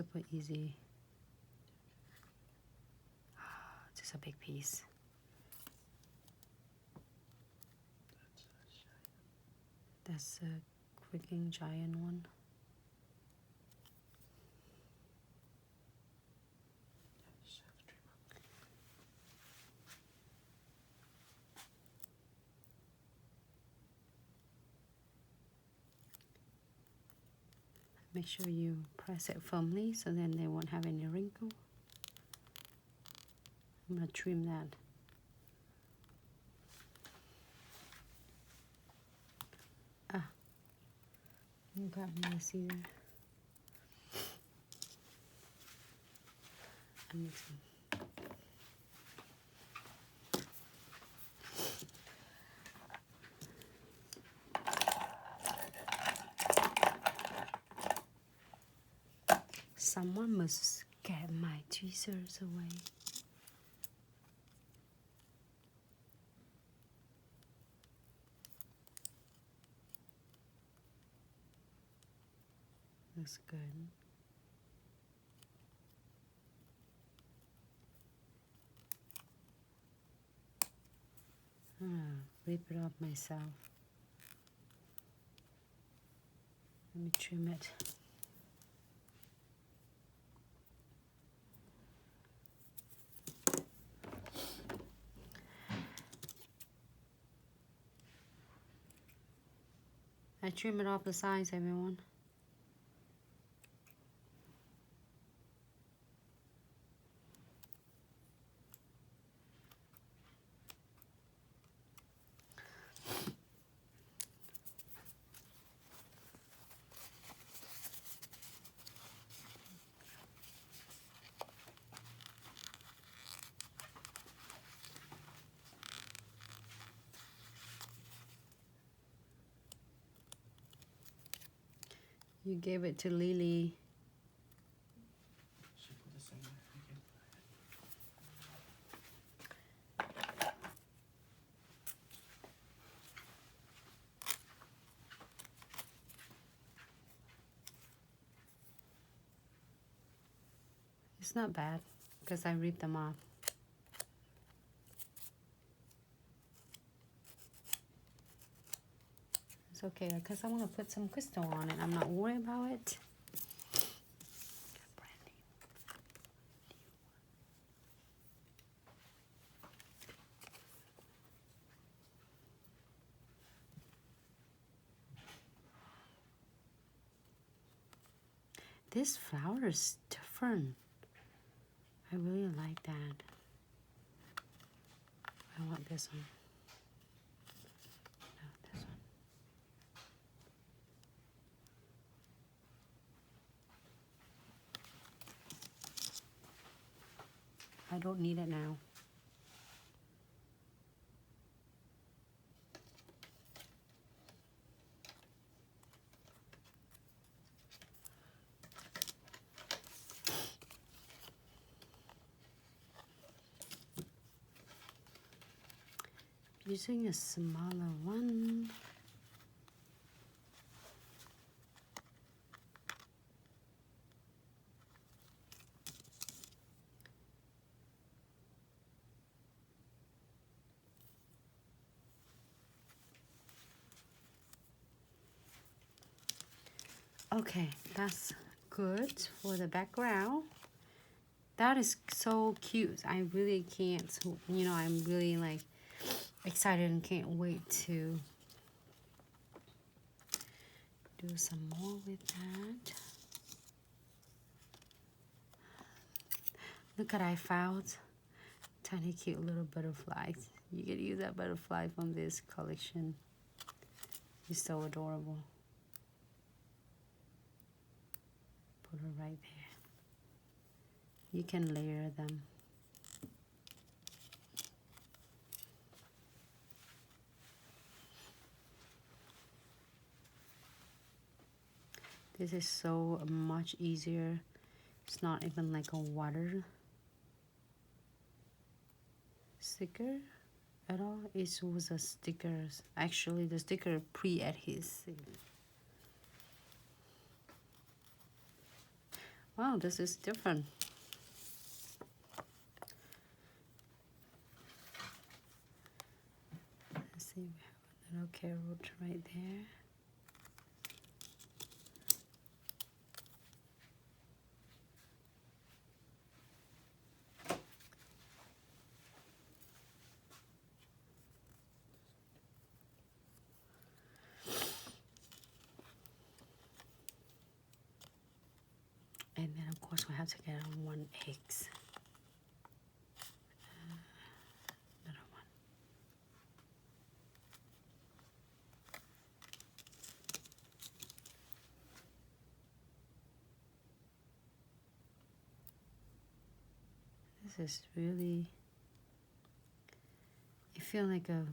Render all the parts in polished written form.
super easy. Just a big piece. That's a freaking giant one. Make sure you press it firmly so then they won't have any wrinkle. I'm going to trim that. Ah, you got me a scissor. I'm mixing. Someone must get my tweezers away. Looks good. Rip it off myself. Let me trim it. I trim it off the sides, everyone. You gave it to Lily. She put this in there. It's not bad because I ripped them off. It's okay because I want to put some crystal on it. I'm not worried about it. This flower is different. I really like that. I want this one. No, this one. I don't need it now. Using a smaller one. Okay, that's good for the background. That is so cute. I really can't, you know, I'm really like excited and can't wait to do some more with that. Look at I found tiny cute little butterflies. You can use that butterfly from this collection. It's so adorable. Put her right there. You can layer them. This is so much easier. It's not even like a water sticker at all. It was a sticker. Actually, the sticker pre-adhesive. Wow, this is different. Let's see, we have a little carrot right there. And then of course we have to get 1 eggs. Another one. This is really, I feel like a,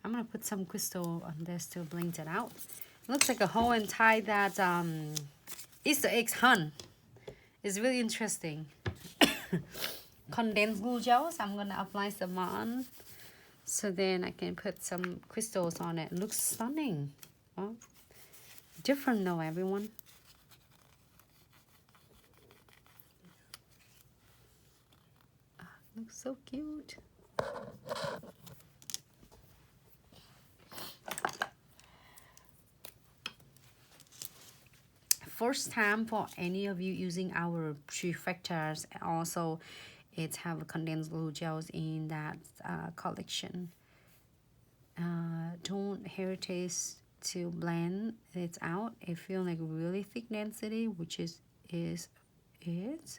I'm gonna put some crystal on this to blend it out. It looks like a whole and tie that Easter eggs hunt. It's really interesting. Condensed glue gels, I'm gonna apply some on. So then I can put some crystals on it. It looks stunning. Well, different though, everyone. Looks so cute. First time for any of you using our Trifectas. Also, it have condensed glue gels in that collection. Don't hesitate to blend it out. It feels like really thick density, which is it.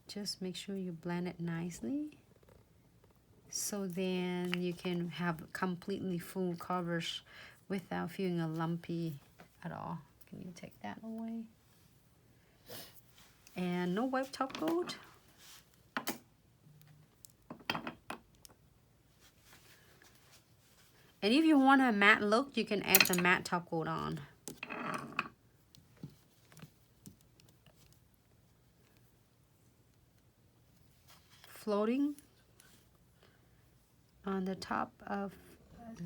Just make sure you blend it nicely, so then you can have completely full coverage without feeling a lumpy at all. Can you take that away? And no white top coat. And if you want a matte look, you can add the matte top coat on. Floating on the top of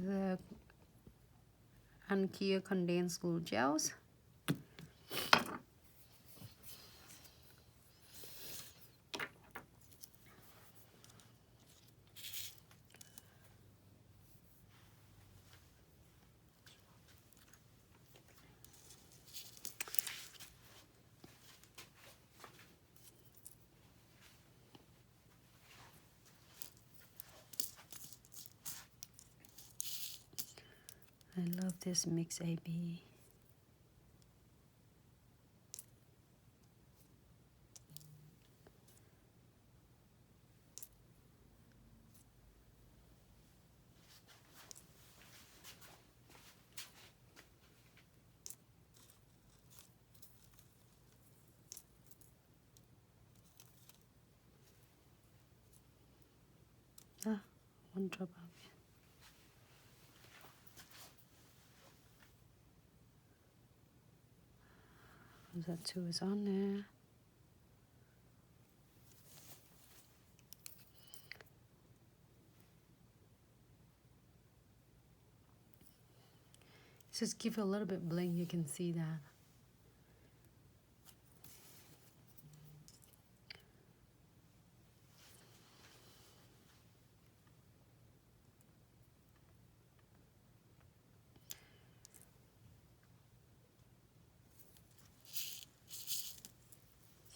the unclear condensed glue gels. I love this mix AB. Ah, 1 drop of it. That too is on there. Just give it a little bit bling, you can see that.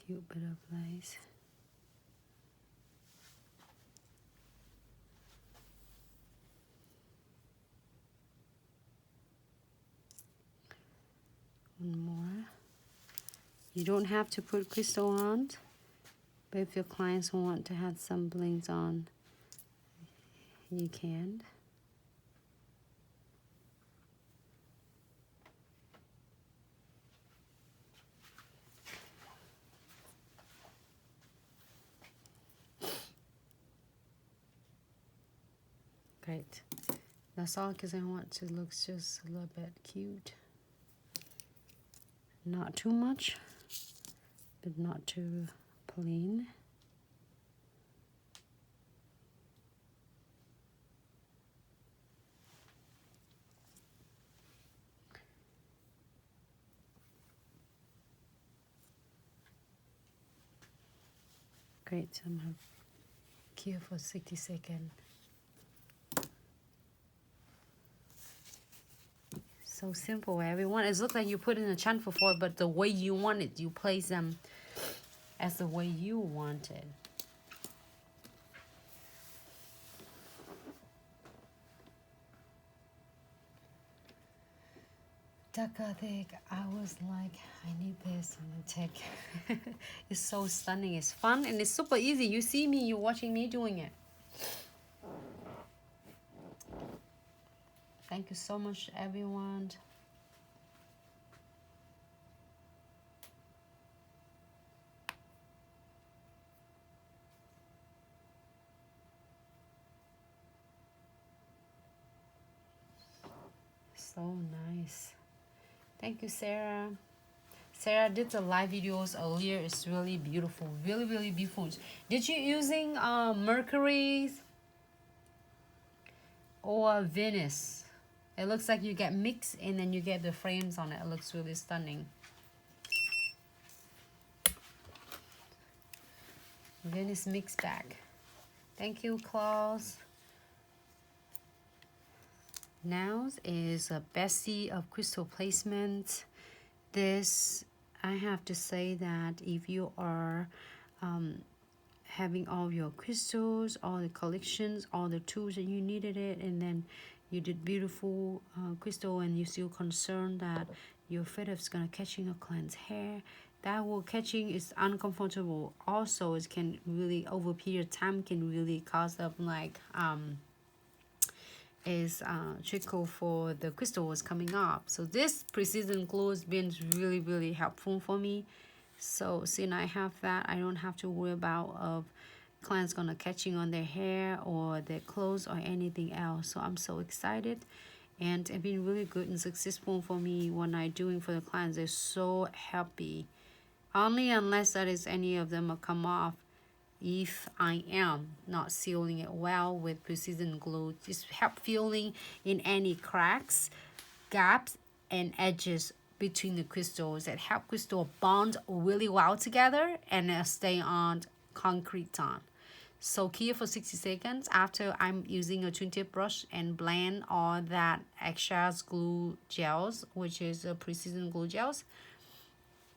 Cute bit of lace. One more. You don't have to put crystal on, but if your clients want to have some blings on, you can. Great. That's all because I want to look just a little bit cute. Not too much, but not too plain. Great. I'm gonna cure for 60 seconds. So simple, everyone. It looks like you put in a chamfer foil, but the way you want it, you place them as the way you want it. I was like, I need this and take. It's so stunning. It's fun and it's super easy. You see me, you're watching me doing it. Thank you so much, everyone. So nice. Thank you, Sarah. Sarah did the live videos earlier. It's really beautiful. Really, really beautiful. Did you using Mercury or Venus? It looks like you get mixed and then you get the frames on it. It looks really stunning. Venus mix bag. Thank you, Klaus. Now is a Bessie of crystal placement. This, I have to say that if you are having all your crystals, all the collections, all the tools that you needed it, and then you did beautiful crystal and you still concerned that your feathers gonna catching a client's hair, that will catching is uncomfortable. Also, it can really over period of time can really cause up like is trickle for the crystals coming up. So this precision glue has been really, really helpful for me. So since I have that, I don't have to worry about of clients gonna catching on their hair or their clothes or anything else. So I'm so excited, and it's been really good and successful for me when I doing for the clients. They're so happy. Only unless that is any of them will come off if I am not sealing it well with precision glue. Just help filling in any cracks, gaps, and edges between the crystals that help crystal bond really well together and stay on concrete on. So here for 60 seconds after I'm using a twin tip brush and blend all that extra glue gels, which is a precision glue gels.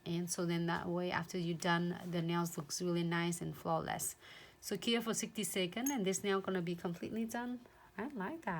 And so then that way after you're done, the nails looks really nice and flawless. So here for 60 seconds and this nail gonna be completely done. I like that.